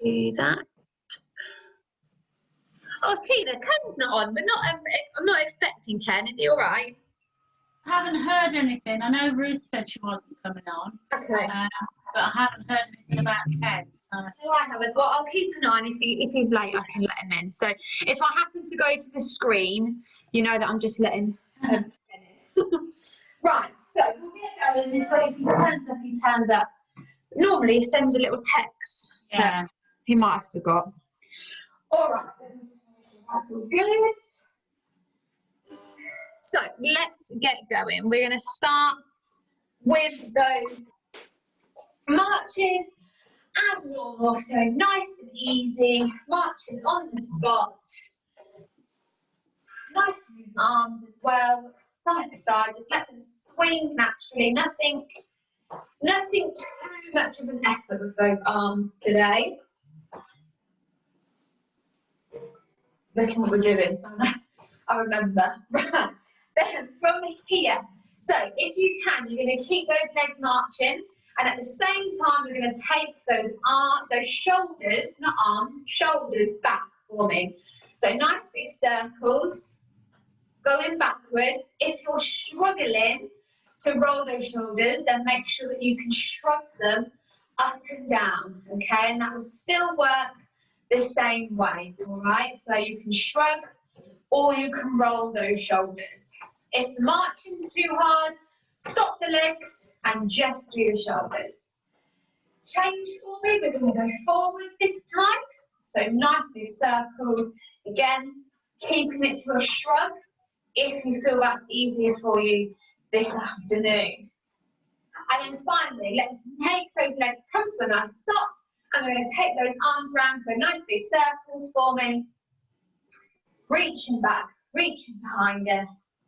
Do that. Oh, Tina, Ken's not on, but I'm not expecting Ken. Is he all right? I haven't heard anything. I know Ruth said she wasn't coming on. Okay. But I haven't heard anything about Ken. No, I haven't. Well, I'll keep an eye on if he's late, I can let him in. So if I happen to go to the screen, you know that I'm just letting Ken in. Right, so we'll get going. If he turns up, he turns up. Normally, he sends a little text. Yeah. He might have forgot. All right, that's all good. So let's get going. We're going to start with those marches as normal. So nice and easy, marching on the spot. Nice to use my arms as well. Right to side, just let them swing naturally. Nothing too much of an effort with those arms today. Look at what we're doing, so I remember. Right, then from here, so if you can, you're going to keep those legs marching, and at the same time, we're going to take those shoulders, not arms, shoulders back for me. So nice big circles, going backwards. If you're struggling to roll those shoulders, then make sure that you can shrug them up and down, okay? And that will still work the same way, all right? So you can shrug or you can roll those shoulders. If the marching's too hard, stop the legs and just do the shoulders. Change for me, we're going to go forward this time. So nice big circles. Again, keeping it to a shrug if you feel that's easier for you this afternoon. And then finally, let's make those legs come to a nice stop. And we're going to take those arms around, so nice big circles for me. Reaching back, reaching behind us.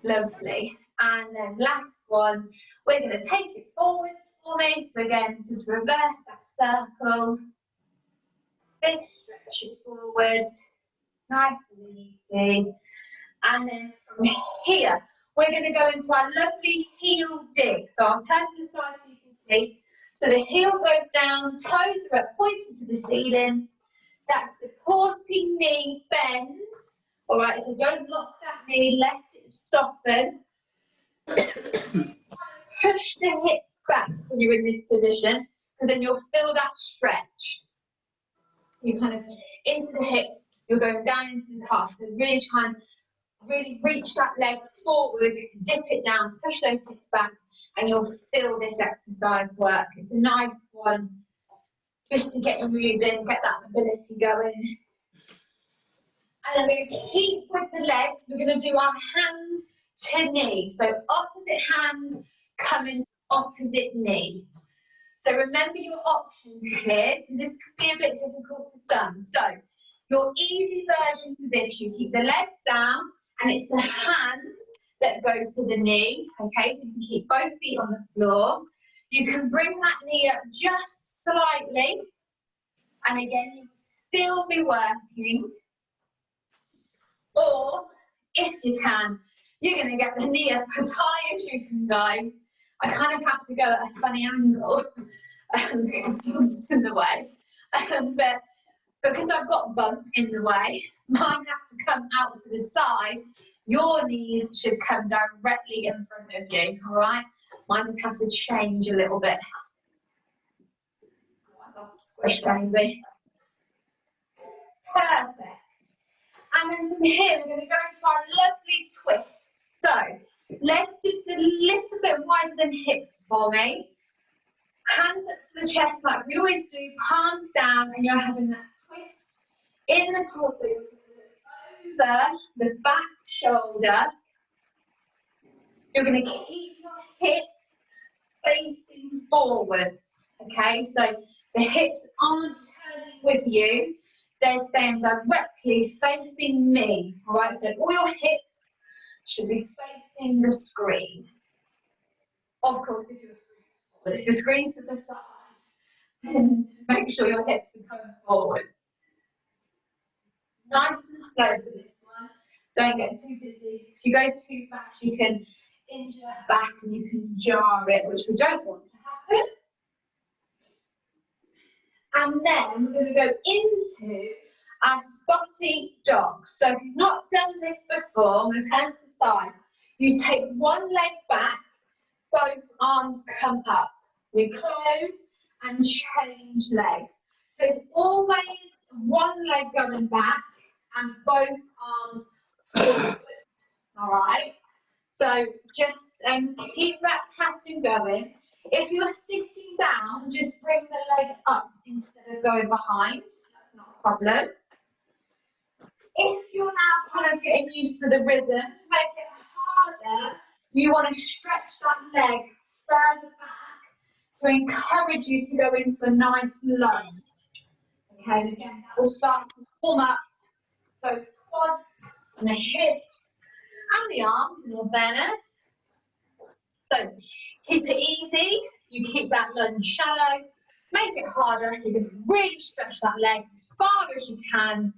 Lovely. And then last one, we're going to take it forwards for me. So again, just reverse that circle. Big stretch it forward. Nice and easy. And then from here, we're going to go into our lovely heel dig. So I'll turn to the side so you can see. So the heel goes down, toes are up, pointing to the ceiling. That supporting knee bends. All right, so don't lock that knee, let it soften. Push the hips back when you're in this position, because then you'll feel that stretch. So you kind of into the hips, you're going down into the calf. So really try and really reach that leg forward, dip it down, push those hips back, and you'll feel this exercise work. It's a nice one just to get you moving, get that mobility going. And then we're going to keep with the legs. We're going to do our hand to knee. So opposite hand coming to opposite knee. So remember your options here, because this could be a bit difficult for some. So your easy version for this, you keep the legs down, and it's the hands that go to the knee, okay? So you can keep both feet on the floor. You can bring that knee up just slightly, and again, you will still be working. Or, if you can, you're going to get the knee up as high as you can go. I kind of have to go at a funny angle because the bump's in the way. But because I've got bump in the way, mine has to come out to the side. Your knees should come directly in front of you, all right? Mine just have to change a little bit. I'll squish, baby. Perfect. And then from here, we're going to go into our lovely twist. So, legs just a little bit wider than hips for me. Hands up to the chest like we always do, palms down, and you're having that twist in the torso. You're going to over the back shoulder. You're going to keep your hips facing forwards, okay? So the hips aren't turning with you. They're staying directly facing me, all right? So all your hips should be facing the screen. Of course, if your screen's to the side, then make sure your hips are going forwards. Nice and slow for this one. Don't get too dizzy. If you go too fast, you can injure that back and you can jar it, which we don't want to And then we're going to go into our spotty dog. So if you've not done this before, I'm going to turn to the side. You take one leg back, both arms come up. We close and change legs. So it's always one leg going back and both arms forward. All right? So just keep that pattern going. If you're sitting down, just bring the leg up instead of going behind. That's not a problem. If you're now kind of getting used to the rhythm, to make it harder, you want to stretch that leg further back to encourage you to go into a nice lunge. Okay, and again, that will start to warm up those quads and the hips and the arms in all fairness. So keep it easy, you keep that lunge shallow, make it harder, you're going to really stretch that leg as far as you can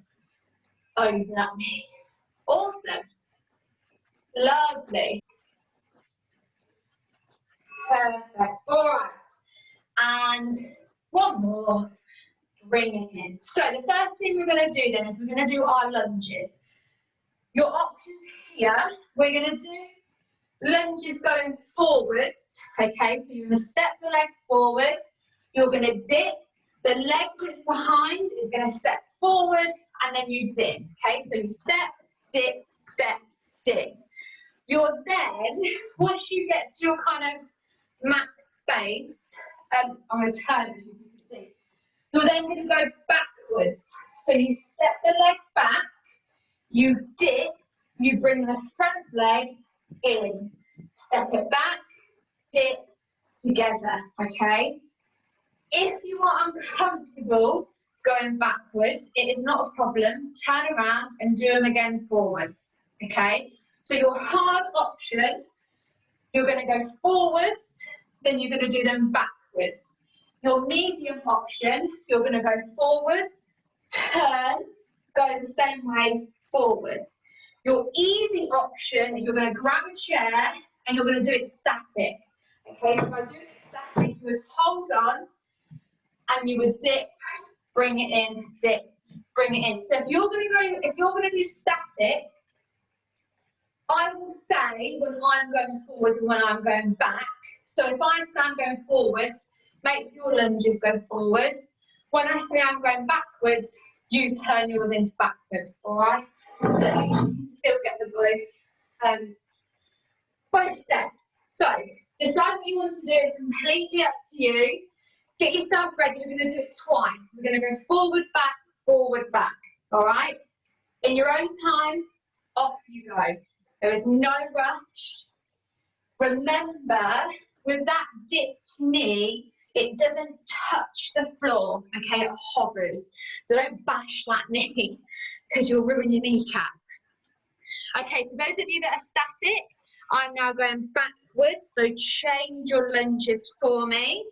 over that knee. Awesome. Lovely. Perfect. All right. And one more. Bring it in. So the first thing we're going to do then is we're going to do our lunges. Your options here, we're going to do lunges going forwards. Okay, so you're going to step the leg forward. You're going to dip. The leg that's behind is going to step forward and then you dip. Okay, so you step, dip. You're then, once you get to your kind of max space, I'm going to turn it as you can see. You're then going to go backwards. So you step the leg back, you dip, you bring the front leg in. Step it back, dip, together, okay? If you are uncomfortable going backwards, it is not a problem. Turn around and do them again forwards, okay? So your hard option, you're going to go forwards, then you're going to do them backwards. Your medium option, you're going to go forwards, turn, go the same way forwards. Your easy option is you're going to grab a chair and you're going to do it static. Okay, so if I do it static, you would hold on and you would dip, bring it in, dip, bring it in. So if you're going to do static, I will say when I'm going forward and when I'm going back. So if I say I'm going forwards, make your lunges go forwards. When I say I'm going backwards, you turn yours into backwards, all right? So at least you can still get the both sets. So decide what you want to do. It's completely up to you. Get yourself ready. We're going to do it twice. We're going to go forward, back, all right? In your own time, off you go. There is no rush. Remember, with that dipped knee, it doesn't touch the floor, okay? It hovers. So don't bash that knee because you'll ruin your kneecap. Okay, for those of you that are static, I'm now going backwards, so change your lunges for me.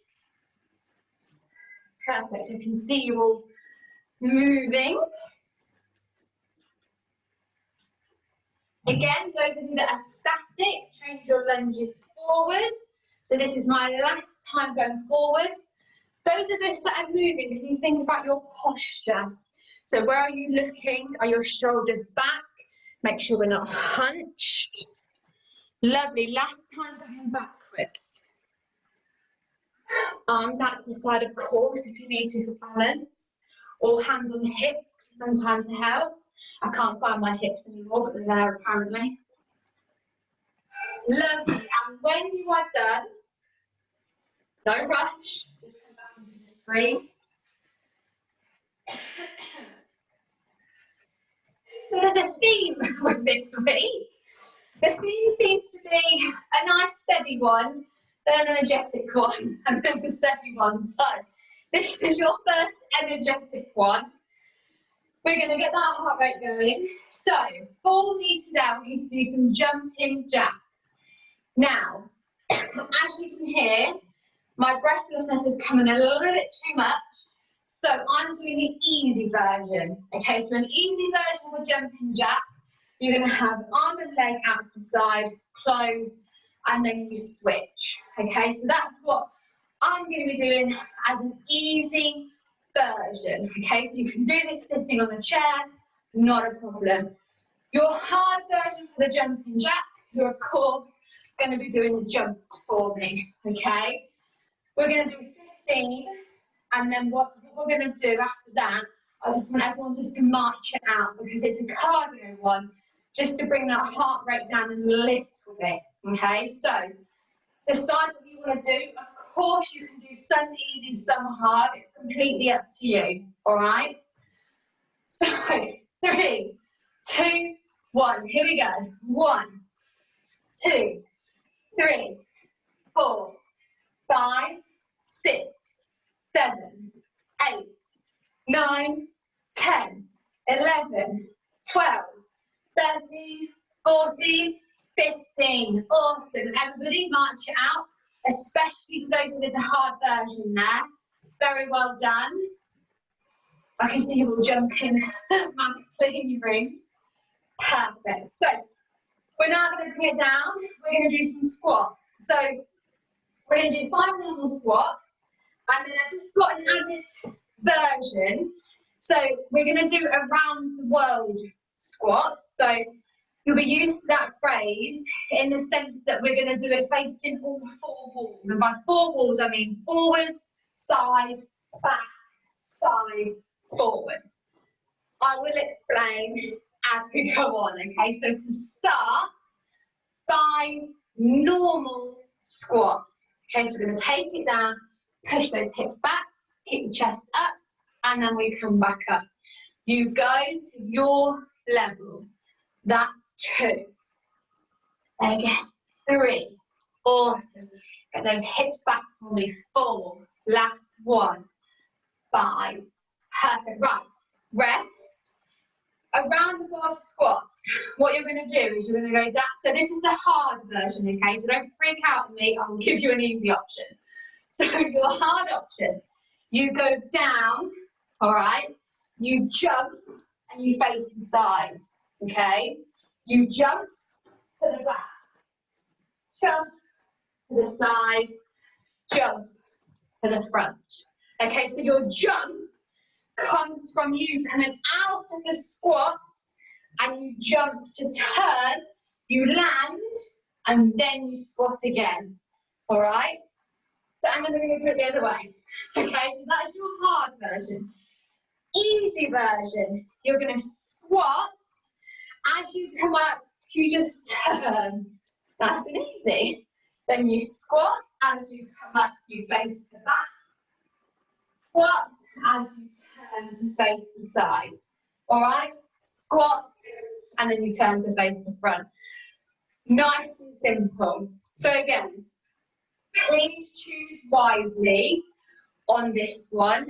Perfect, I can see you all moving. Again, those of you that are static, change your lunges forward. So this is my last time going forward. Those of us that are moving, can you think about your posture? So where are you looking? Are your shoulders back? Make sure we're not hunched. Lovely, last time going backwards. Arms out to the side, of course, if you need to for balance. Or hands on the hips, sometimes to help. I can't find my hips anymore, but they're there apparently. Lovely, and when you are done, no rush, just come back into the screen. So there's a theme with this week. The theme seems to be a nice steady one, then an energetic one, and then the steady one. So this is your first energetic one. We're going to get that heart rate going. So 4 meters down, we need to do some jumping jacks. Now, as you can hear, my breathlessness is coming a little bit too much. So I'm doing the easy version. Okay, so an easy version of a jumping jack, you're going to have arm and leg out to the side, close, and then you switch. Okay, so that's what I'm going to be doing as an easy version. Okay, so you can do this sitting on the chair, not a problem. Your hard version for the jumping jack, you're of course going to be doing the jumps for me. Okay, we're going to do 15, and then what we're going to do after that, I just want everyone just to march it out because it's a cardio one, just to bring that heart rate down a little bit. Okay, so decide what you want to do. Of course, you can do some easy, some hard. It's completely up to you. All right. So 3, 2, 1. Here we go. 1, 2, 3, 4, 5, 6, 7, 8, 9, 10, 11, 12, 13, 14, 15. Awesome. Everybody march it out, especially for those who did the hard version there. Very well done. I can see you all jumping magically in your rooms. Perfect. So we're now going to bring it down. We're going to do some squats. So we're going to do 5 normal squats, and then I've just got an added version. So we're going to do a round the world squat. So you'll be used to that phrase in the sense that we're going to do it facing all 4 walls. And by 4 walls, I mean forwards, side, back, side, forwards. I will explain as we go on, okay? So to start, 5 normal squats. Okay, so we're going to take it down, push those hips back, keep the chest up, and then we come back up. You go to your level. That's 2. Again, 3. Awesome. Get those hips back for me. 4. Last 1. 5. Perfect. Right. Rest. Around the world squats, what you're going to do is you're going to go down. So this is the hard version, okay? So don't freak out on me. I'll give you an easy option. So your hard option, you go down, all right? You jump and you face the side, okay? You jump to the back, jump to the side, jump to the front. Okay, so your jump comes from you coming out of the squat and you jump to turn, you land, and then you squat again, all right? And then we're going to do it the other way. Okay, so that's your hard version. Easy version, you're going to squat. As you come up, you just turn. Nice and easy. Then you squat. As you come up, you face the back. Squat as you turn to face the side. All right? Squat, and then you turn to face the front. Nice and simple. So again, please choose wisely on this one.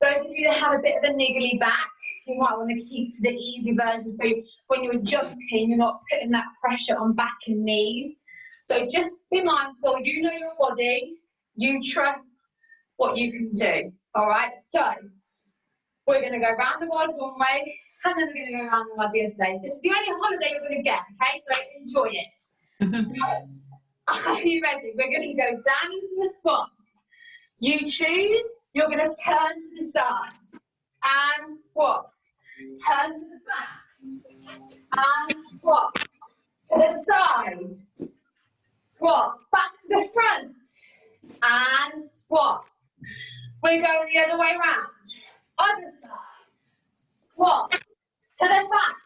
Those of you that have a bit of a niggly back, you might want to keep to the easy version. So when you're jumping, you're not putting that pressure on back and knees. So just be mindful, you know your body, you trust what you can do. All right, so we're going to go round the world one way, and then we're going to go around the world the other way. This is the only holiday you're going to get, okay? So enjoy it. So, are you ready? We're going to go down into the squats. You choose. You're going to turn to the side and squat. Turn to the back and squat. To the side. Squat. Back to the front and squat. We're going the other way around. Other side. Squat. To the back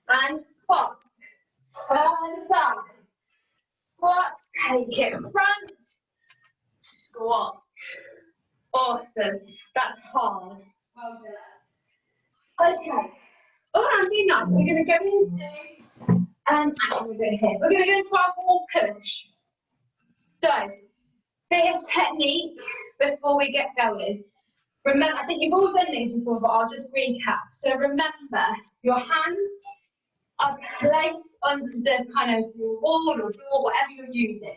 and squat. Turn side. Squat. Take it front. Squat. Awesome. That's hard. Well done. Okay. Oh, I'm being nice. We're going to go into, actually we're going to hit. We're going to go into our wall push. So, bit of technique before we get going. Remember, I think you've all done these before, but I'll just recap. So remember, your hands are placed onto the kind of your wall or door, whatever you're using.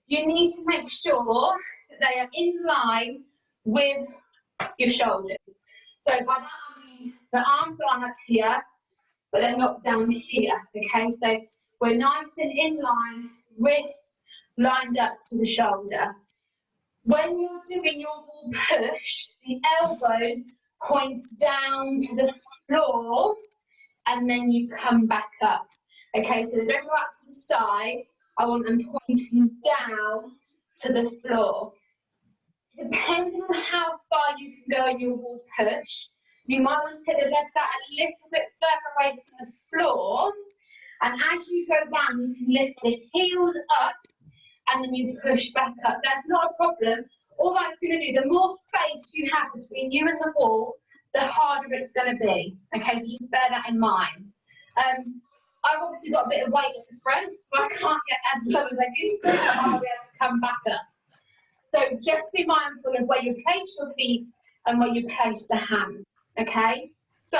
You need to make sure that they are in line with your shoulders. So by that I mean the arms are up here, but they're not down here, okay? So we're nice and in line, wrists lined up to the shoulder. When you're doing your wall push, the elbows point down to the floor and then you come back up. Okay, so they don't go out to the side. I want them pointing down to the floor. Depending on how far you can go in your wall push, you might want to take the legs out a little bit further away from the floor. And as you go down, you can lift the heels up and then you push back up. That's not a problem. All that's going to do, the more space you have between you and the wall, the harder it's going to be. Okay, so just bear that in mind. I've obviously got a bit of weight at the front, so I can't get as low as I used to, but I'll be able to come back up. So just be mindful of where you place your feet and where you place the hands. Okay, so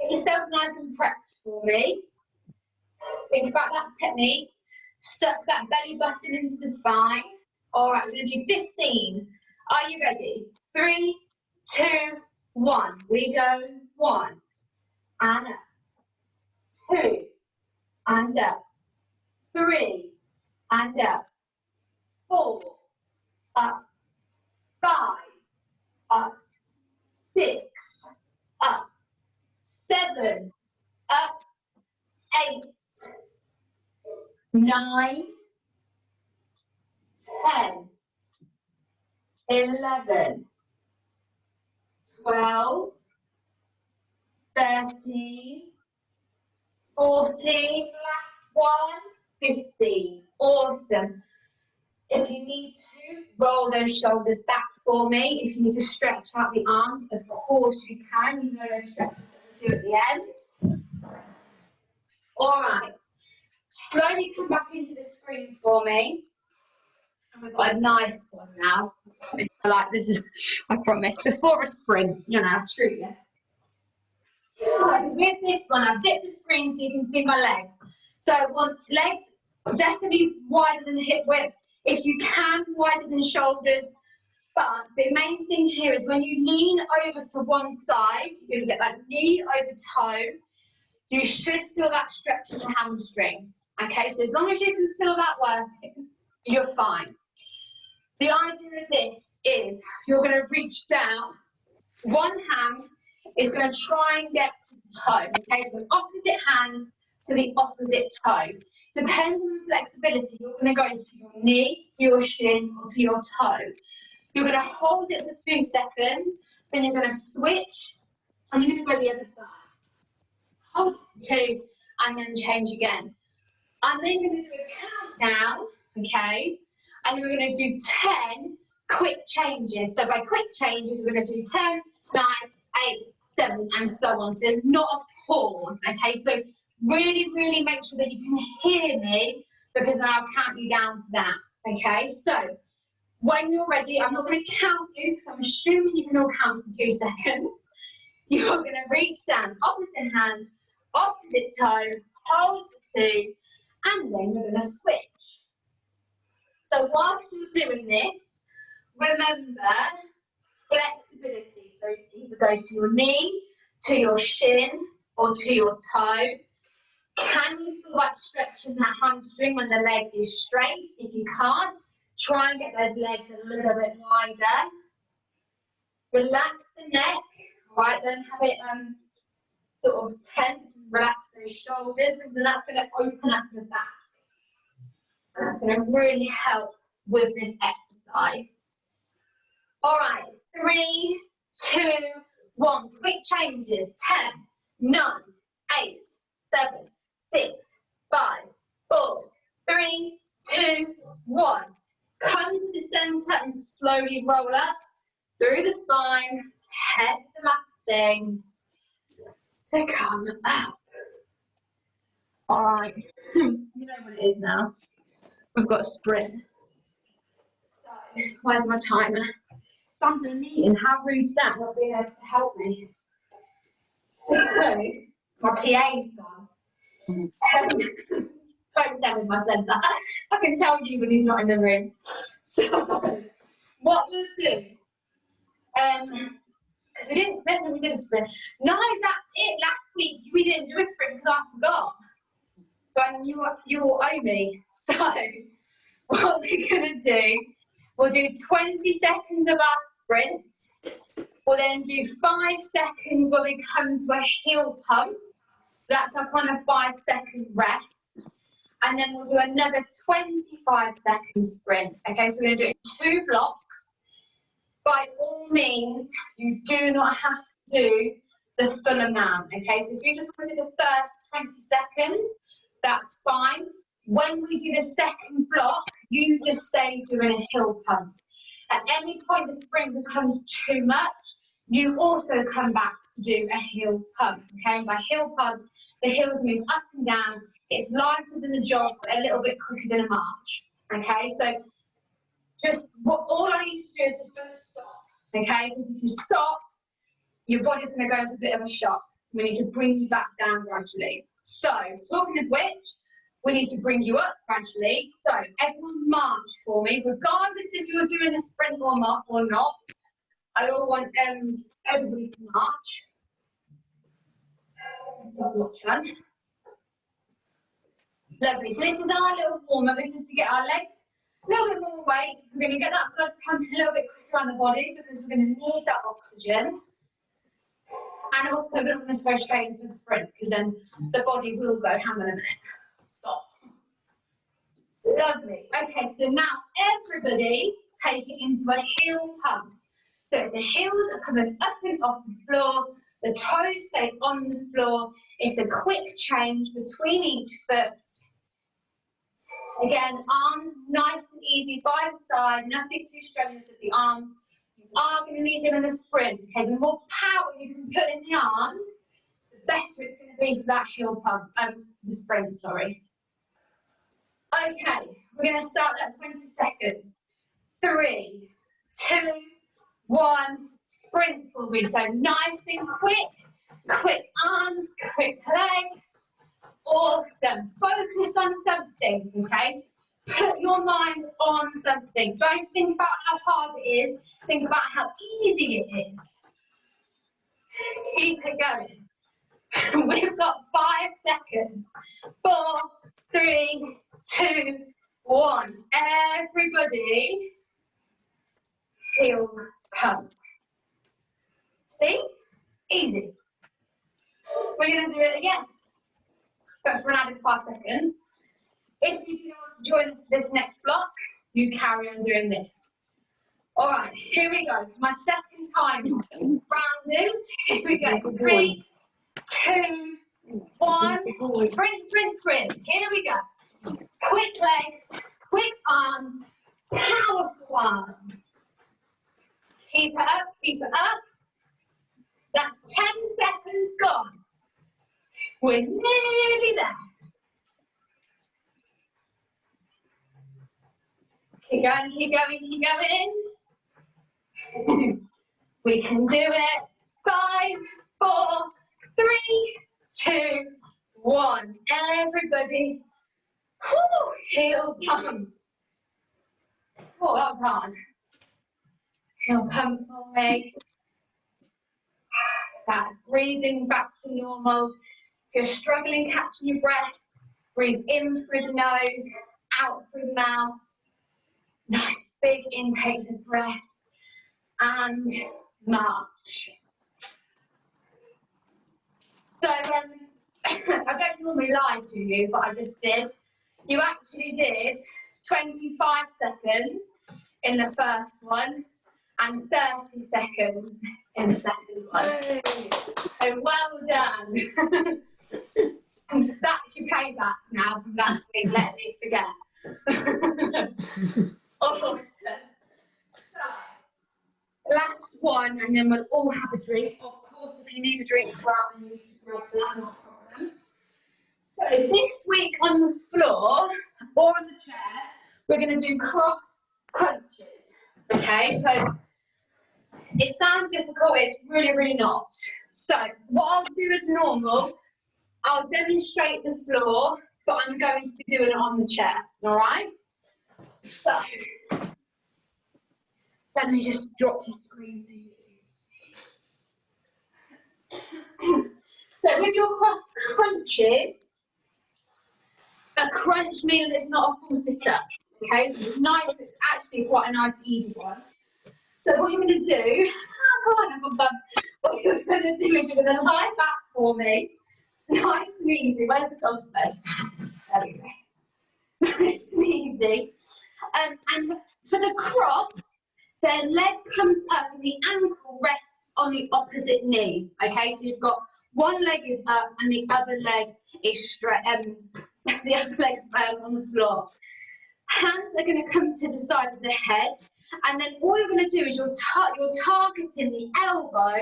get yourselves nice and prepped for me. Think about that technique. Suck that belly button into the spine. All right, we're going to do 15. Are you ready? 3, 2, 1. We go 1 and up. 2 and up. 3 and up. 4 up. 5 up. 6 up. 7 up. 8 9 10 11 12 13 14 last one 15. Awesome. If you need to, roll those shoulders back for me. If you need to stretch out the arms, of course you can. You know those stretches that we do at the end. All right. Slowly come back into the screen for me. And we've got a nice one now. I like this is, I promise, before a sprint, you know, truly. So with this one, I've dipped the screen so you can see my legs. So I want legs definitely wider than hip width. If you can, wider than shoulders. But the main thing here is when you lean over to one side, you're going to get that knee over toe. You should feel that stretch in the hamstring. Okay, so as long as you can feel that working, you're fine. The idea of this is you're going to reach down. One hand is going to try and get to the toe. Okay, so opposite hand to the opposite toe. Depending on the flexibility, you're going to go to your knee, to your shin, or to your toe. You're going to hold it for 2 seconds, then you're going to switch, and you're going to go the other side. Hold it 2, and then change again. I'm then going to do a countdown, okay? And then we're going to do 10 quick changes. So by quick changes, we're going to do 10, 9, 8, 7, and so on. So there's not a pause, okay? So really, really make sure that you can hear me, because then I'll count you down for that, okay? So when you're ready, I'm not going to count you, because I'm assuming you can all count to 2 seconds. You're going to reach down, opposite hand, opposite toe, hold for 2, and then you're going to switch. So whilst you're doing this, remember flexibility. So either go to your knee, to your shin, or to your toe. Can you feel that stretch in that hamstring when the leg is straight? If you can't, try and get those legs a little bit wider. Relax the neck, right? Don't have it sort of tense. Relax those shoulders, because then that's going to open up the back. And that's going to really help with this exercise. All right, 3, 2, 1. Quick changes. 10, 9, 8, 7, 6, 5, 4, 3, 2, 1. Come to the center and slowly roll up through the spine. Head to the last thing. So come up. All right. You know what it is now. We've got a sprint. So, where's my timer? Sam's in a meeting. How rude is that? Not being able to help me. So, my PA's gone. Don't tell him I said that. I can tell you when he's not in the room. So, what we'll do, because we didn't do a sprint. No, that's it. Last week we didn't do a sprint because I forgot. So you will owe me. So what we're going to do We'll do 20 seconds of our sprint. We'll then do 5 seconds where we come to a heel pump. So that's our kind of 5-second rest. And then we'll do another 25-second sprint. Okay, so we're going to do it in 2 blocks. By all means, you do not have to do the full amount. Okay, so if you just want to do the first 20 seconds, that's fine. When we do the second block, you just stay doing a heel pump. At any point the sprint becomes too much, you also come back to do a heel pump. Okay, and by heel pump, the heels move up and down. It's lighter than a jog, but a little bit quicker than a march. Okay, so just all I need to do is just don't stop. Okay, because if you stop, your body's going to go into a bit of a shock. We need to bring you back down gradually. So, talking of which, we need to bring you up gradually. So, everyone march for me, regardless if you're doing a sprint or not. I all want everybody to march. Let's have a watch on. Lovely. So this is our little warm-up. This is to get our legs a little bit more weight. We're going to get that blood pumping a little bit quicker around the body because we're going to need that oxygen. And also, we're not going to go straight into a sprint because then the body will go, hang on a minute, stop. Lovely. Okay, so now everybody take it into a heel pump. So it's the heels are coming up and off the floor, the toes stay on the floor. It's a quick change between each foot. Again, arms nice and easy by the side, nothing too strenuous with the arms. You are going to need them in the sprint. Okay, the more power you can put in the arms, the better it's going to be for that heel pump, the sprint, sorry. Okay, we're going to start at 20 seconds. 3, 2, 1, sprint forward. So nice and quick arms, quick legs. Awesome. Focus on something, okay? Put your mind on something. Don't think about how hard it is. Think about how easy it is. Keep it going. We've got 5 seconds. 4, 3, 2, 1. Everybody, heel pump. See? Easy. We're going to do it again, but for an added 5 seconds. If you do not want to join us for this next block, you carry on doing this. All right, here we go. My second time rounders. Here we go. 3, 2, 1. Sprint, sprint, sprint. Here we go. Quick legs, quick arms, powerful arms. Keep it up, keep it up. That's 10 seconds gone. We're nearly there. Keep going, keep going, keep going. We can do it. 5, 4, 3, 2, 1. Everybody, heel pump. Oh, that was hard. Heel pump for me. That breathing back to normal. If you're struggling catching your breath, breathe in through the nose, out through the mouth. Nice big intakes of breath. And march. So, I don't normally lie to you, but I just did. You actually did 25 seconds in the first one and 30 seconds in the second one. So well done. That's your payback now from last week, let me forget. Awesome. So, last one, and then we'll all have a drink. Of course, if you need a drink, grab and you need to grab that, no problem. So this week on the floor or on the chair, we're going to do cross crunches. Okay, so it sounds difficult, it's really, really not. So what I'll do as normal, I'll demonstrate the floor, but I'm going to be doing it on the chair, all right? So, let me just drop the screen so you can see. So with your cross crunches, a crunch means it's not a full sit-up. Okay, so it's nice, it's actually quite a nice easy one. So what you're going to do, what you're going to do is you're going to lie back for me, nice and easy. Where's the dog's bed? There we go. Nice and easy. And for the cross, their leg comes up and the ankle rests on the opposite knee. Okay, so you've got one leg is up and the other leg is straight. The other leg's on the floor. Hands are going to come to the side of the head, and then all you're going to do is you're targeting the elbow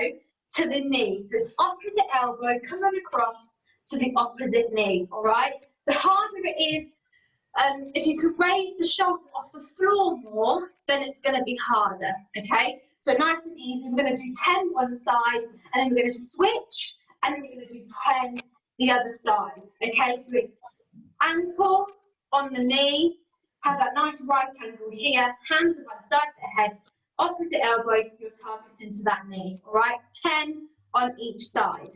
to the knee. So it's opposite elbow coming across to the opposite knee. All right. The harder it is, if you could raise the shoulder off the floor more, then it's going to be harder. Okay. So nice and easy. We're going to do 10 one side, and then we're going to switch, and then we're going to do 10 the other side. Okay. So it's ankle on the knee. Have that nice right angle here, hands are by the side of the head, opposite elbow, you're targeting to that knee, all right? 10 on each side.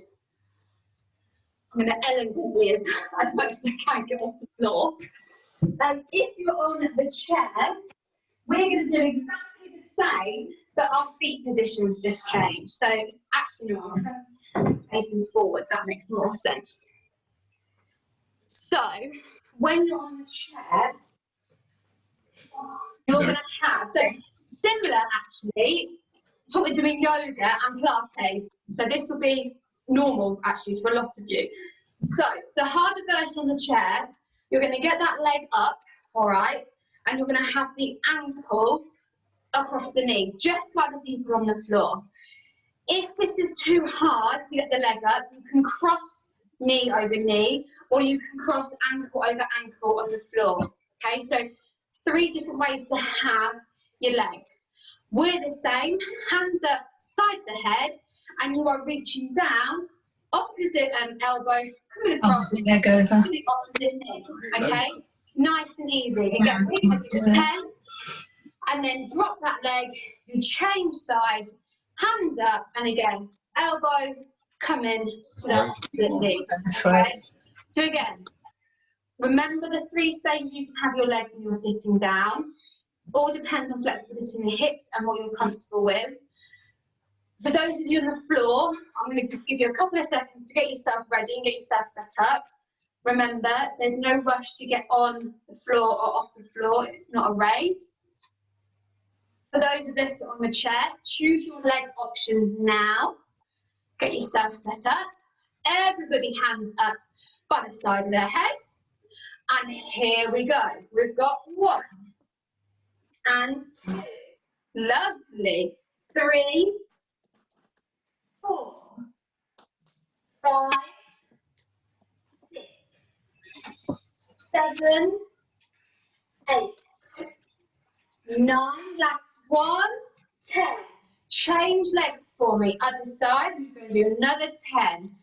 I'm going to elegantly, as much as I can, get off the floor. If you're on the chair, we're going to do exactly the same, but our feet positions just change. So, actually, no, I'm facing forward, that makes more sense. So, when you're on the chair, you're going to have, so similar actually, to we're doing yoga and Pilates. So this will be normal actually to a lot of you. So the harder version on the chair, you're going to get that leg up, all right, and you're going to have the ankle across the knee, just like the people on the floor. If this is too hard to get the leg up, you can cross knee over knee, or you can cross ankle over ankle on the floor. Okay, so 3 different ways to have your legs. We're the same, hands up, side of the head, and you are reaching down, opposite elbow, coming across to the opposite knee. Okay, nice and easy. Again, we're going to do 10, and then drop that leg, you change sides, hands up, and again, elbow, coming to the opposite knee. Okay? So again, remember the 3 stages you can have your legs when you're sitting down. All depends on flexibility in the hips and what you're comfortable with. For those of you on the floor, I'm going to just give you a couple of seconds to get yourself ready and get yourself set up. Remember, there's no rush to get on the floor or off the floor. It's not a race. For those of us on the chair, choose your leg option now. Get yourself set up. Everybody hands up by the side of their heads. And here we go. We've got 1 and 2. Lovely. 3, 4, 5, 6, 7, 8, 9. Last 1. 10. Change legs for me. Other side. We're going to do another 10.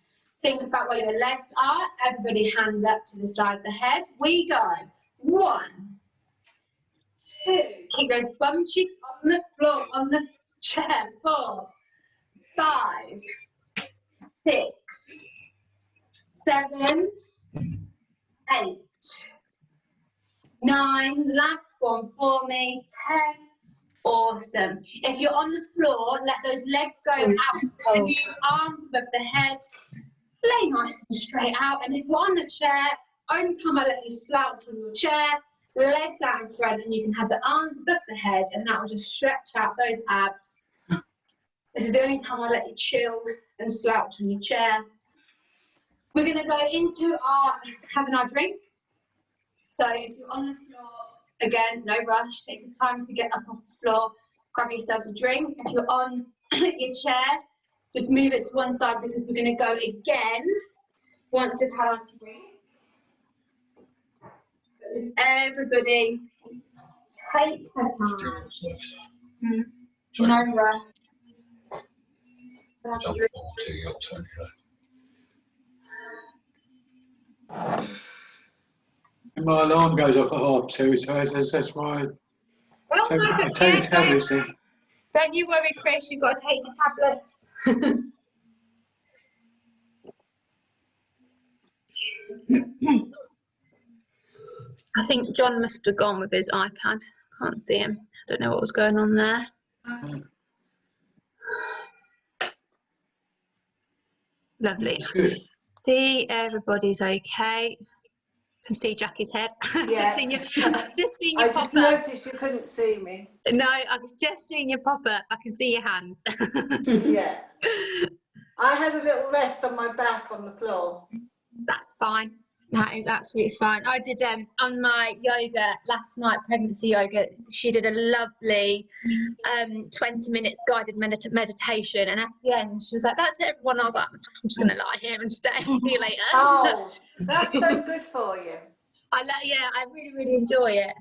Think about where your legs are. Everybody hands up to the side of the head. We go. 1, 2. Keep those bum cheeks on the floor, on the chair. 4, 5, 6, 7, 8, 9. Last one for me. 10. Awesome. If you're on the floor, let those legs go out. If you arms above the head, lay nice and straight out. And if you're on the chair, only time I let you slouch on your chair, legs out in front, and you can have the arms above the head, and that will just stretch out those abs. This is the only time I let you chill and slouch on your chair. We're going to go into having our drink. So if you're on the floor, again, no rush. Take your time to get up off the floor. Grab yourselves a drink. If you're on your chair, just move it to one side because we're going to go again once we've had our drink. But just everybody take their time. No rush. My alarm goes off at 2:30, so that's why I take the tablets in. Don't you worry, Chris, you've got to take the tablets. I think John must have gone with his iPad. Can't see him. I don't know what was going on there. Lovely. That's good. See, everybody's okay. Can see Jackie's head. Yeah. I've just seen you I pop just up. noticed you couldn't see me. No, I've just seen you pop up. I can see your hands. Yeah. I had a little rest on my back on the floor. That's fine. That is absolutely fine. I did on my yoga last night, pregnancy yoga. She did a lovely 20 minutes guided meditation, and at the end she was like, "That's it, everyone." I was like, "I'm just gonna lie here and stay. See you later." Oh, that's so good for you. I really enjoy it.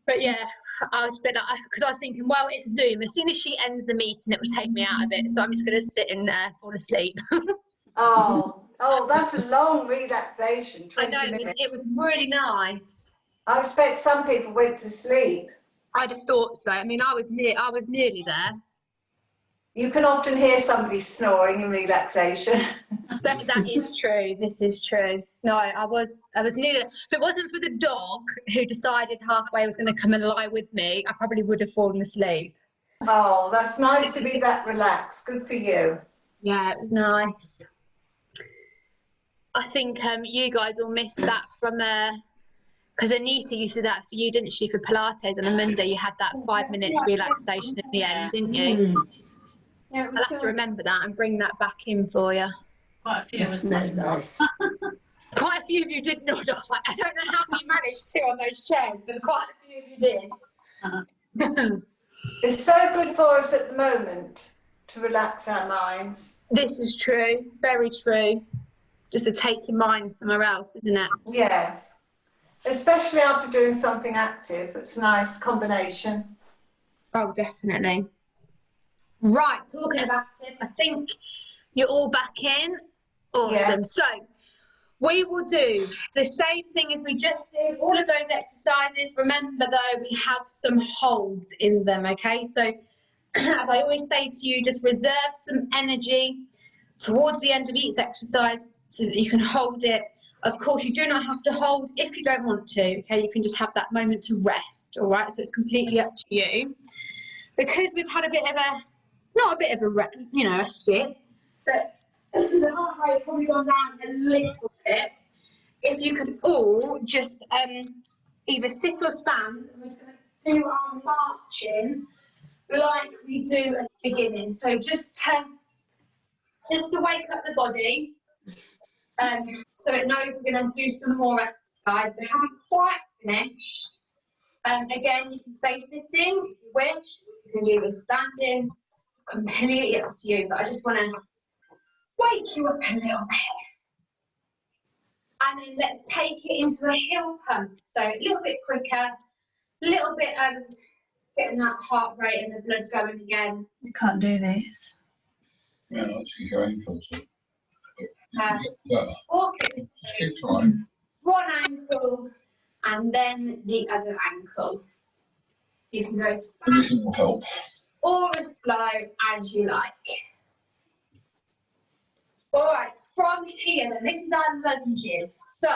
But yeah, I was a bit like, because I was thinking, well, it's Zoom. As soon as she ends the meeting, it will take me out of it. So I'm just gonna sit in there, fall asleep. Oh, that's a long relaxation. 20 I know minutes. it was really nice. I expect some people went to sleep. I'd have thought so. I mean, I was nearly there. You can often hear somebody snoring in relaxation. That is true. This is true. No, I was nearly. If it wasn't for the dog who decided halfway was going to come and lie with me, I probably would have fallen asleep. Oh, that's nice to be that relaxed. Good for you. Yeah, it was nice. I think you guys will miss that from because Anita used to do that for you, didn't she? For Pilates on a Monday, you had that 5 minutes relaxation at the end, didn't you? Yeah, I'll have to remember that and bring that back in for you. quite a few. Isn't that nice? Quite a few of you did nod off. I don't know how you managed to on those chairs, but quite a few of you did. It's so good for us at the moment to relax our minds. This is true, very true. Just to take your mind somewhere else, isn't it? Yes. Especially after doing something active. It's a nice combination. Oh, definitely. Right, talking of active, I think you're all back in. Awesome. Yeah. So we will do the same thing as we just did, all of those exercises. Remember though, we have some holds in them, okay? So as I always say to you, just reserve some energy towards the end of each exercise so that you can hold it. Of course, you do not have to hold if you don't want to, okay? You can just have that moment to rest, all right? So it's completely up to you. Because we've had a bit of a, not a bit of a, a sit, but the heart rate has probably gone down a little bit. If you could all just either sit or stand, and we're just going to do our marching like we do at the beginning. So just to wake up the body, so it knows we're going to do some more exercise. We haven't quite finished. Again, you can stay sitting if you wish. You can do this standing. Completely up to you. But I just want to wake you up a little bit. And then let's take it into a heel pump. So a little bit quicker, a little bit getting that heart rate and the blood going again. You can't do this. Yeah, actually, your ankles. Walk it Keep trying. one ankle and then the other ankle. You can go as Anything fast will help. or as slow as you like. All right, from here then, this is our lunges. So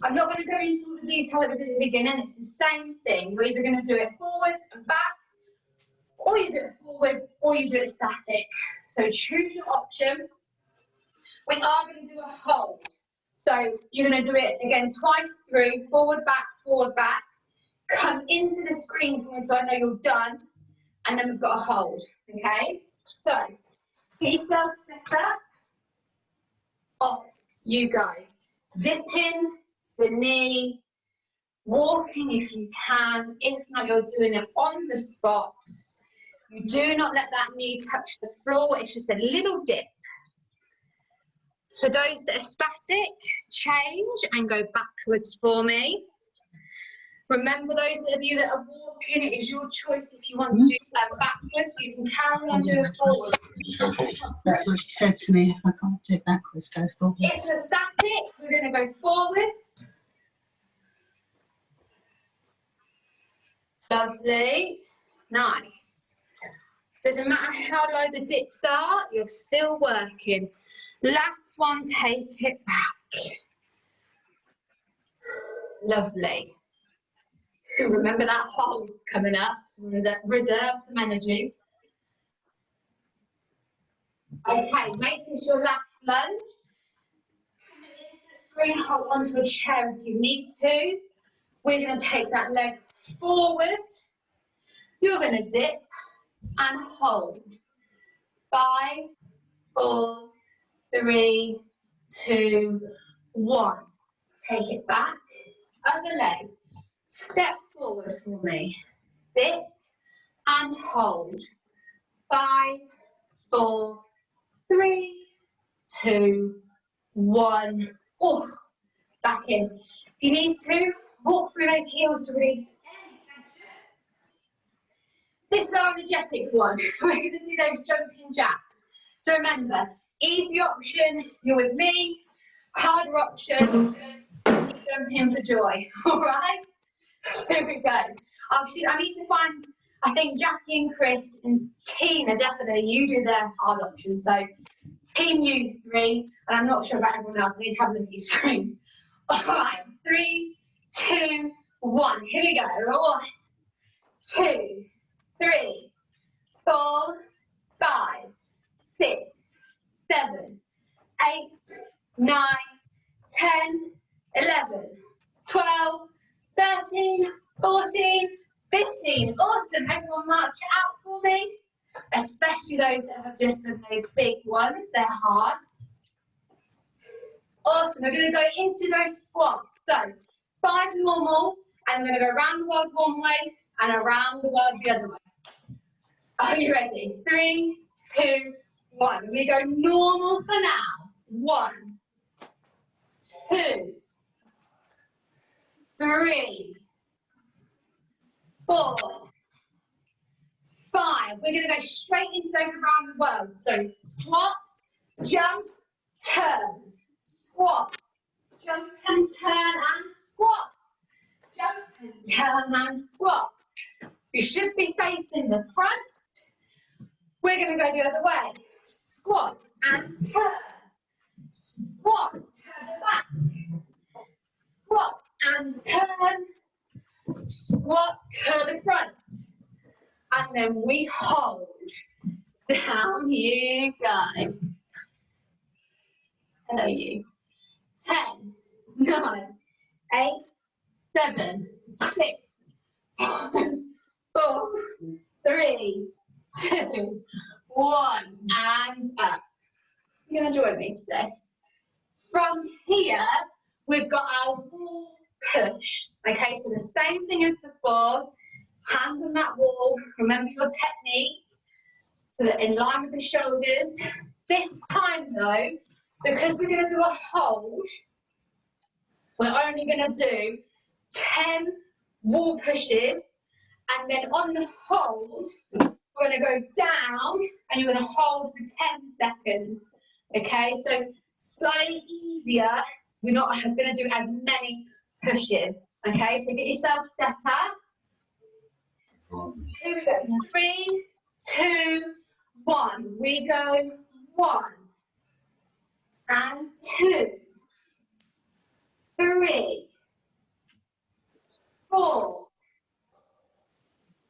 I'm not going to go into all the detail that we did at the beginning. It's the same thing. We're either going to do it forwards and back, or you do it forwards, or you do it static. So choose your option. We are going to do a hold. So you're going to do it again twice through, forward, back, come into the screen for me so I know you're done, and then we've got a hold, okay? So get yourself set up, off you go. Dipping the knee, walking if you can, if not you're doing it on the spot. You do not let that knee touch the floor, it's just a little dip. For those that are static, change and go backwards for me. Remember, those of you that are walking, it is your choice if you want to do backwards. You can carry on doing forward. Just go forward. That's what she said to me. If I can't do backwards, go forward. It's a static. We're going to go forwards. Lovely. Nice. Doesn't matter how low the dips are, you're still working. Last one, take it back. Lovely. Remember that hold's coming up, so reserve some energy. Okay, make this your last lunge. Come into the screen, hold onto a chair if you need to. We're going to take that leg forward. You're going to dip and hold. 5, 4, 3, 2, 1. Take it back. Other leg. Step forward for me. Dip and hold. 5, 4, 3, 2, 1. Oh, back in. If you need to, walk through those heels to release any tension. This is our energetic one. We're going to do those jumping jacks. So remember, easy option, you're with me. Harder option, you jump in for joy. All right? Here we go. I need to find, I think Jackie and Chris and Tina, definitely, you do their hard options. So team you 3, and I'm not sure about everyone else. I need to have a look at your screens. All right, 3, 2, 1. Here we go. 1, 2, 3, 4, 5, 6, 7, 8, 9, 10, 11, 12, 13, 14, 15. Awesome. Everyone march it out for me. Especially those that have just done those big ones. They're hard. Awesome. We're going to go into those squats. So 5 normal, and we're going to go around the world one way and around the world the other way. Are you ready? 3, 2, 1. We go normal for now. 1, 2, 3, 4, 5. We're going to go straight into those around the world. So squat, jump, turn. Squat, jump and turn and squat. Jump and turn and squat. You should be facing the front. We're going to go the other way. Squat and turn. Squat, turn the back. Squat and turn. Squat, turn the front. And then we hold. Down you go. Hello you. 10, 9, 8, 7, 6, 5, 4, 3, 2, 1, and up. You're going to join me today. From here, we've got our wall push. Okay, so the same thing as before. Hands on that wall. Remember your technique. So that in line with the shoulders. This time though, because we're going to do a hold, we're only going to do 10 wall pushes, and then on the hold, we're going to go down, and you're going to hold for 10 seconds. Okay, so slightly easier. We're not going to do as many pushes. Okay, so get yourself set up. Here we go. 3, 2, 1. We go 1 and 2, 3, 4,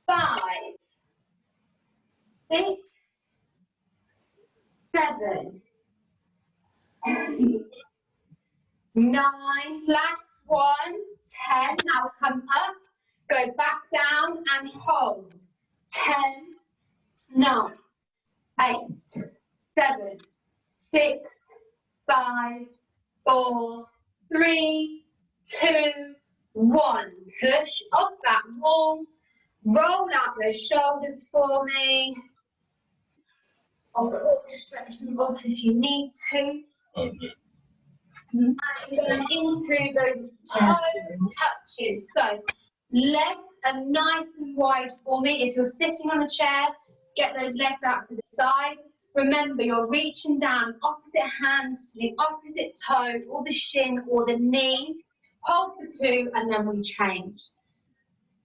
5, 6, 7, 8, 9. Last one. 10. Now come up. Go back down and hold. 10, 9, 8, 7, 6, 5, 4, 3, 2, 1. Push off that wall. Roll out those shoulders for me. Of course, stretch them off if you need to. Okay. And you're going into those toe touches. So legs are nice and wide for me. If you're sitting on a chair, get those legs out to the side. Remember, you're reaching down opposite hand to the opposite toe, or the shin, or the knee. Hold for 2, and then we change.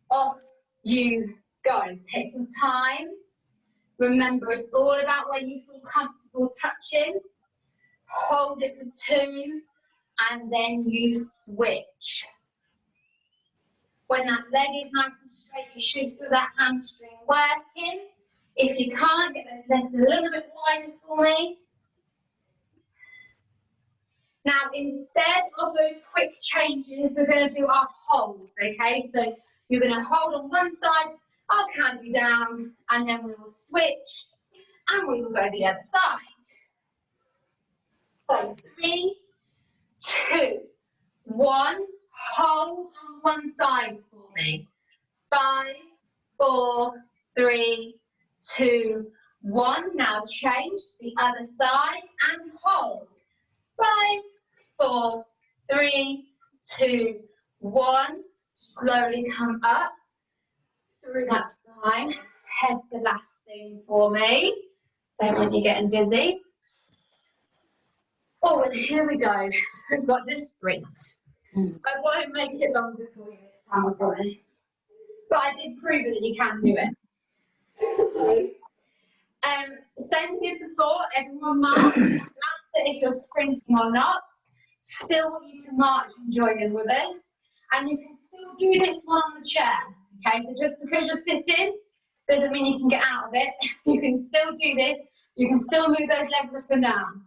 Off you go. Take your time. Remember, it's all about where you feel comfortable touching. Hold it for 2, and then you switch. When that leg is nice and straight, you should feel that hamstring working. If you can't, get those legs a little bit wider for me. Now, instead of those quick changes, we're going to do our holds, okay? So you're going to hold on one side, I'll count you down, and then we will switch, and we will go the other side. So 3, 2, 1, hold on one side for me. 5, 4, 3, 2, 1. Now change to the other side and hold. 5, 4, 3, 2, 1. Slowly come up through that spine. Head's the last thing for me. Don't want you getting dizzy. Oh, and here we go. We've got this sprint. I won't make it longer for you this time, I promise. But I did prove it that you can do it. So, same thing as before, everyone march. Doesn't matter if you're sprinting or not. Still want you to march and join in with us. And you can still do this one on the chair. Okay, so just because you're sitting doesn't mean you can get out of it. You can still do this. You can still move those legs up and down.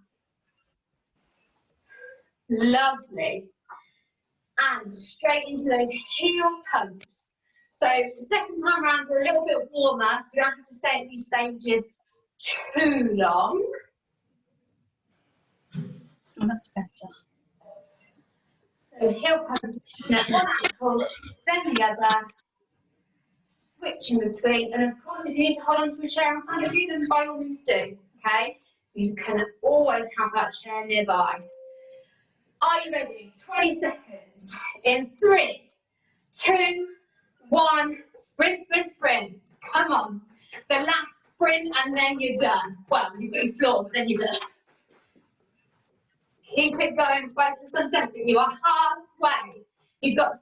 Lovely. And straight into those heel pumps. So the second time around, we're a little bit warmer, so we don't have to stay at these stages too long. Oh, that's better. So heel pumps, one ankle, then the other. Switch in between. And of course, if you need to hold on to a chair in front of you, then by all means do. Okay? You can always have that chair nearby. Are you ready? 20 seconds. In 3, 2, 1. Sprint, sprint, sprint. Come on. The last sprint and then you're done. Well, you've got your floor, but then you're done. Keep it going. Focus on something. You are halfway. You've got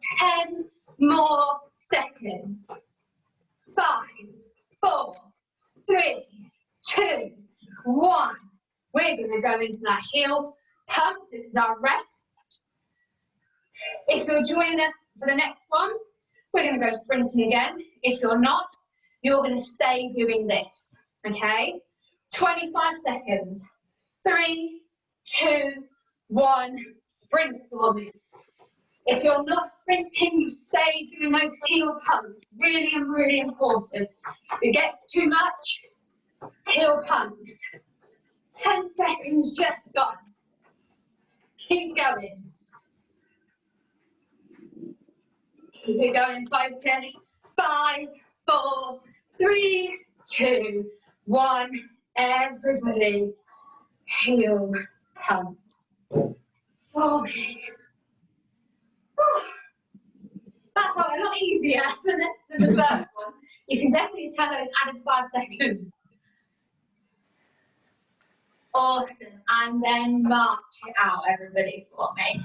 10 more seconds. 5, 4, 3, 2, 1. We're going to go into that heel pump. This is our rest. If you're joining us for the next one, we're going to go sprinting again. If you're not, you're going to stay doing this. Okay? 25 seconds. 3, 2, 1. Sprint for me. If you're not sprinting, you stay doing those heel pumps. Really, really important. If it gets too much, heel pumps. 10 seconds just gone. Keep going. Keep it going, focus. 5, 4, 3, 2, 1. Everybody, heel pump. For me. That felt a lot easier than the first one. You can definitely tell that it's added 5 seconds. Awesome. And then march it out, everybody, for me.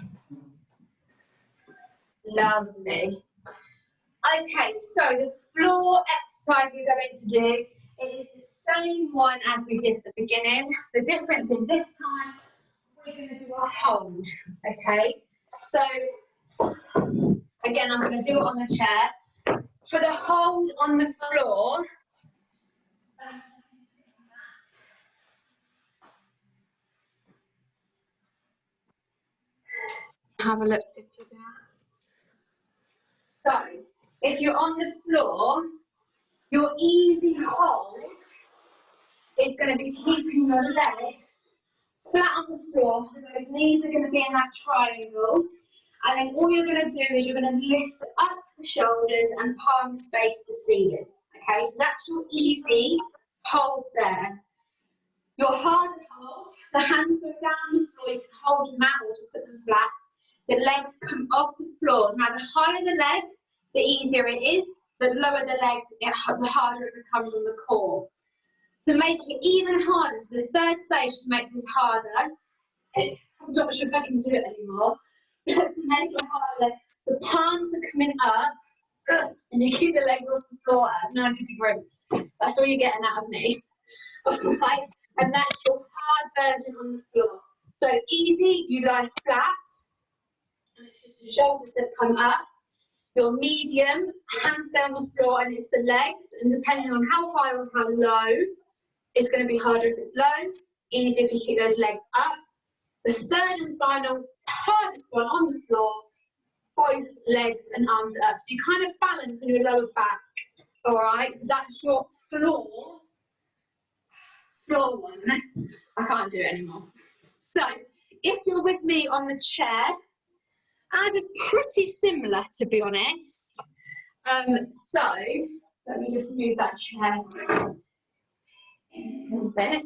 Lovely. Okay, so the floor exercise we're going to do, it is the same one as we did at the beginning. The difference is this time we're going to do a hold, okay? So, again, I'm going to do it on the chair. For the hold on the floor, have a look. So, if you're on the floor, your easy hold is going to be keeping your legs flat on the floor, so those knees are going to be in that triangle. And then all you're going to do is you're going to lift up the shoulders and palms face the ceiling. Okay, so that's your easy hold there. Your harder hold, the hands go down the floor, you can hold your mat or just put them flat. The legs come off the floor. Now the higher the legs, the easier it is. The lower the legs, the harder it becomes on the core. To make it even harder, so the third stage to make this harder, I'm not sure if I can do it anymore. To make it harder, the palms are coming up, and you keep the legs off the floor at 90 degrees. That's all you're getting out of me. Right? And that's your hard version on the floor. So easy, you lie flat, and it's just the shoulders that come up. your medium, hands stay on the floor, and it's the legs. And depending on how high or how low, it's going to be harder if it's low, easier if you keep those legs up. The third and final, hardest one on the floor, both legs and arms up. So you kind of balance on your lower back, all right? So that's your floor one. I can't do it anymore. So if you're with me on the chair, as is pretty similar, to be honest. So let me just move that chair a little bit.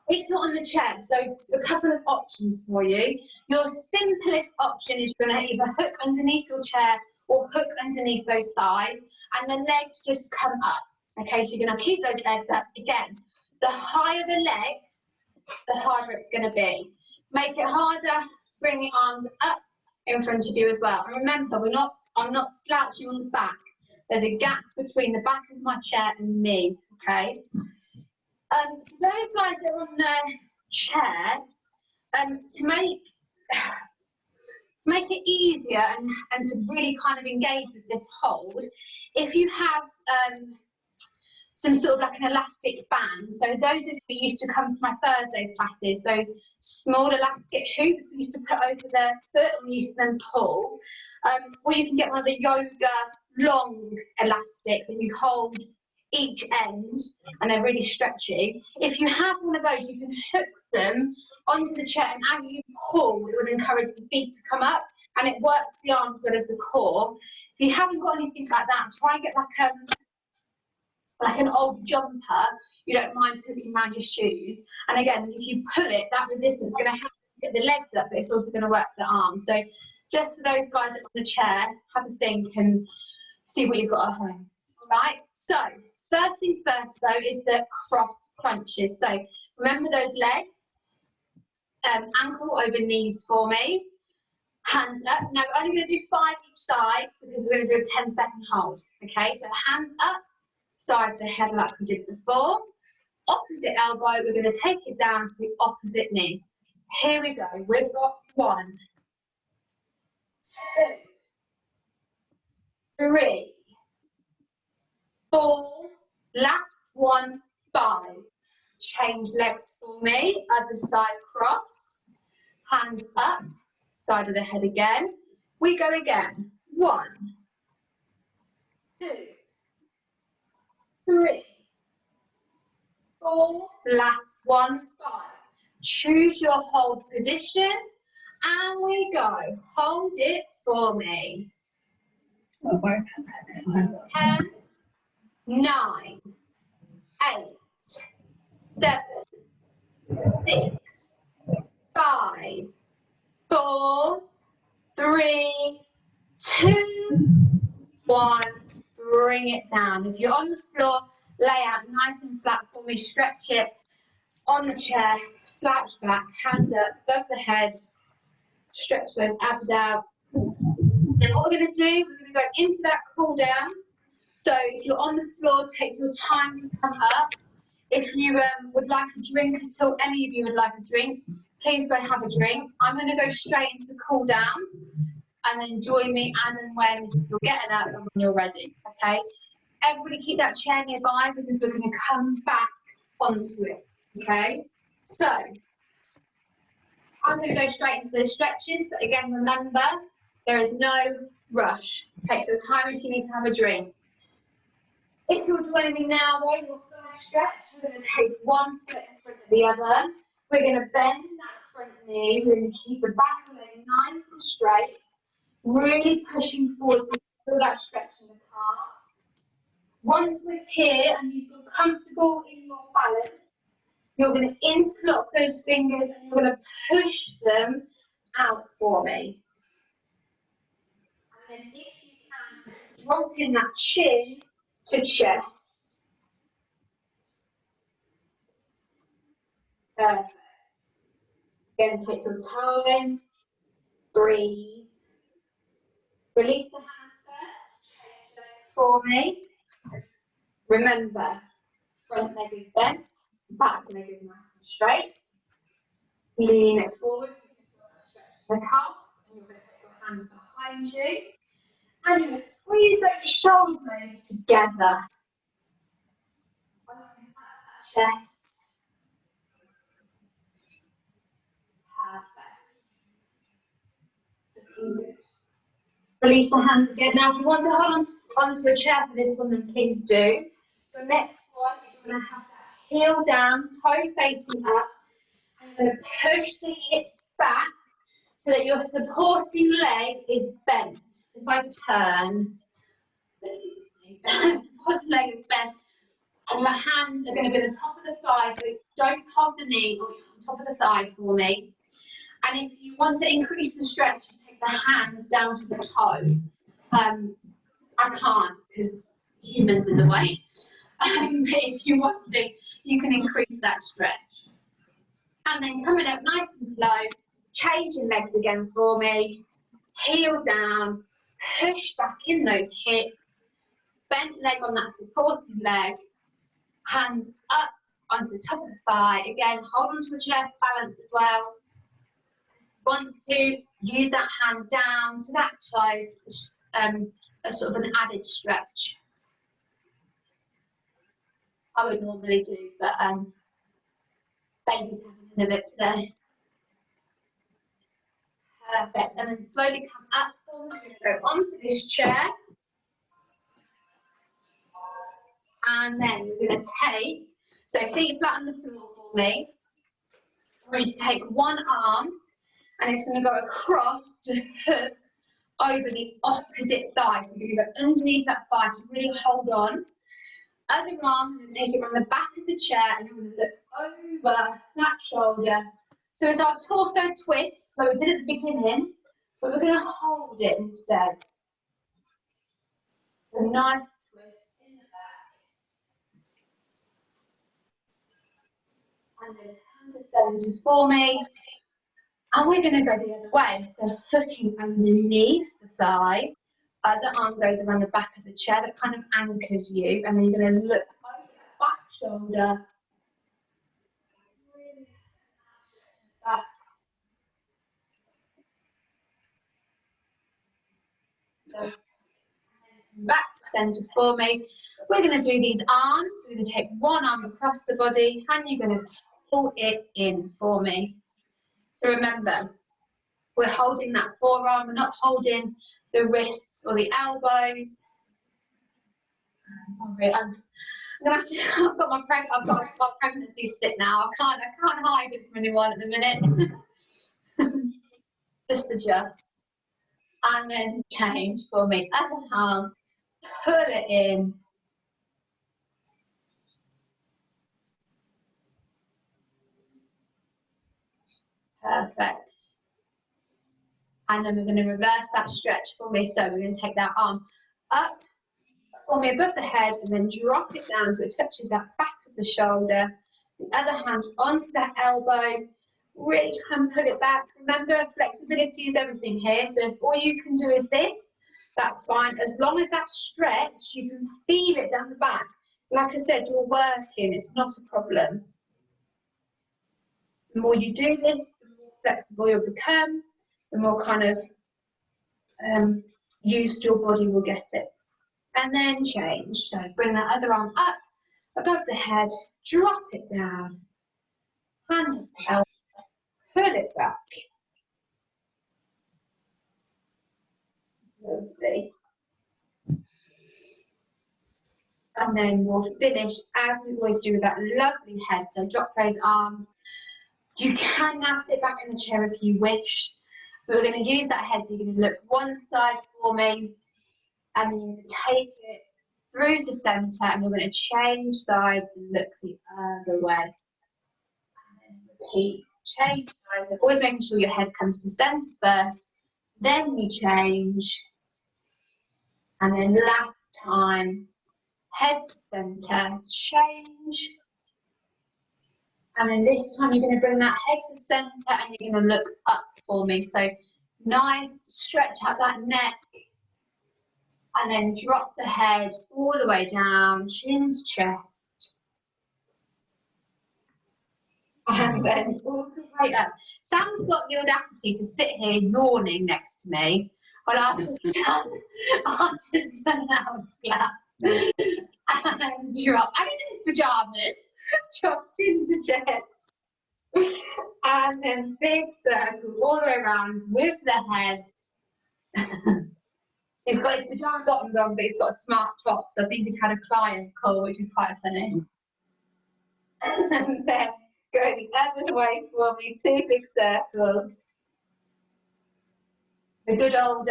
If you're on the chair, so a couple of options for you. Your simplest option is you're going to either hook underneath your chair or hook underneath those thighs, and the legs just come up. Okay, so you're going to keep those legs up. Again, the higher the legs, the harder it's going to be. Make it harder, bring the arms up in front of you as well. And remember, I'm not slouching on the back. There's a gap between the back of my chair and me, okay? For those guys that are on the chair, to make it easier and to really kind of engage with this hold, if you have some sort of like an elastic band, so those of you that used to come to my Thursdays classes, those small elastic hoops we used to put over the foot and we used to then pull, or you can get one of the yoga long elastic that you hold each end and they're really stretchy. If you have one of those, you can hook them onto the chair, and as you pull, it would encourage the feet to come up, and it works the arms as well as the core. If you haven't got anything like that, try and get like an old jumper. You don't mind hooking around your shoes, and again, if you pull it, that resistance is going to help get the legs up, but it's also going to work the arms. So just for those guys on the chair, have a think and see what you've got at home. All right, so first things first though is the cross crunches. So remember those legs, ankle over knees for me, hands up. Now we're only going to do 5 each side because we're going to do a 10-second hold. Okay, so hands up, side of the head like we did before. Opposite elbow, we're going to take it down to the opposite knee. Here we go. We've got 1, 2, 3, 4, last one, 5. Change legs for me, other side cross, hands up, side of the head again. We go again. 1, 2, 3, 4, last one, 5. Choose your hold position, and we go. Hold it for me. 10, 9, 8, 7, 6, 5, 4, 3, 2, 1. Bring it down. If you're on the floor, lay out nice and flat for me. Stretch it on the chair. Slouch back, hands up, above the head. Stretch those abs out. Then what we're going to do, we're going to go into that cool down. So if you're on the floor, take your time to come up. If you would like a drink at all, any of you would like a drink, please go have a drink. I'm going to go straight into the cool down, and then join me as and when you're getting up and when you're ready, okay? Everybody keep that chair nearby because we're going to come back onto it, okay? So, I'm going to go straight into the stretches, but again, remember, there is no rush. Take your time if you need to have a drink. If you're joining me now, though, your first stretch, we're going to take one foot in front of the other. We're going to bend that front knee. We're going to keep the back leg nice and straight. Really pushing forward so you feel that stretch in the calf. Once we're here and you feel comfortable in your balance, you're going to interlock those fingers and you're going to push them out for me. And then if you can, drop in that chin to chest. Perfect. Again, take your time, breathe. Release the hands first, change legs for me. Remember, front leg is bent, back leg is nice and straight. Lean it forward so you can feel that stretch to the calf, and you're going to take your hands behind you. And you're going to squeeze those shoulder blades together. Open up that chest. Perfect. Looking good. Release the hands again. Now, if you want to hold onto a chair for this one, then please do. Your next one is you're going to have that heel down, toe facing up. And you're going to push the hips back so that your supporting leg is bent. If I turn, supporting leg is bent, and your hands are going to be at the top of the thigh, so don't hold the knee or on top of the thigh for me. And if you want to increase the stretch, you take the hand down to the toe. I can't because humans in the way. But if you want to, you can increase that stretch. And then coming up nice and slow, changing legs again for me. Heel down, push back in those hips, bent leg on that supporting leg, hands up onto the top of the thigh. Again, hold on to a chair for balance as well. Want to use that hand down to that toe, a sort of an added stretch. I would normally do, but baby's having a bit today. Perfect, and then slowly come up for me. We're going to go onto this chair. And then we're going to take, so feet flat on the floor for me. We're going to take one arm and it's going to go across to hook over the opposite thigh. So you're going to go underneath that thigh to really hold on. Other arm, I'm going to take it from the back of the chair and you're going to look over that shoulder. So it's our torso twist, so we did at the beginning, but we're going to hold it instead. A nice twist in the back. And then hand to center for me. And we're going to go the other way. So hooking underneath the thigh. The arm goes around the back of the chair. That kind of anchors you. And then you're going to look over that back shoulder. Really back. So back to center for me. We're going to do these arms. We're going to take one arm across the body and you're going to pull it in for me. So remember, we're holding that forearm, we're not holding the wrists or the elbows. Sorry, I'm gonna have to, I've got my pregnancy sit now. I can't hide it from anyone at the minute. Just adjust. And then change for me. Other arm, pull it in. Perfect. And then we're going to reverse that stretch for me. So we're going to take that arm up for me above the head and then drop it down so it touches that back of the shoulder. The other hand onto that elbow. Really try and pull it back. Remember, flexibility is everything here. So if all you can do is this, that's fine. As long as that stretch, you can feel it down the back. Like I said, you're working. It's not a problem. The more you do this, the more flexible you'll become, the more kind of used your body will get it. And then change. So bring that other arm up above the head, drop it down, hand up the elbow, pull it back. Lovely. And then we'll finish as we always do with that lovely head. So drop those arms. You can now sit back in the chair if you wish. But we're going to use that head, so you're going to look one side for me, and then you're going to take it through to centre, and you're going to change sides and look the other way. And then repeat, change sides. So always making sure your head comes to centre first, then you change, and then last time, head to centre, change. And then this time you're going to bring that head to centre and you're going to look up for me. So nice, stretch out that neck. And then drop the head all the way down, chin to chest. And then all the way up. Sam's got the audacity to sit here yawning next to me. Well, I've just done house class and dropped. I was in his pajamas, dropped into chest, and then big circle all the way around with the head. He's got his pajama bottoms on, but he's got a smart top, so I think he's had a client call, which is quite funny. And then go the other way for me, 2 big circles. The good old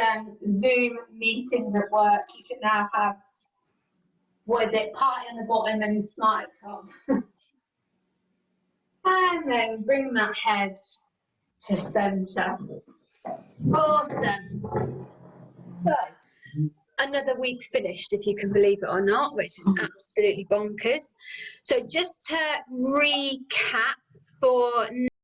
Zoom meetings at work, you can now have, what is it, party on the bottom and smart top. And then bring that head to centre. Awesome. So, another week finished, if you can believe it or not, which is absolutely bonkers. So just to recap for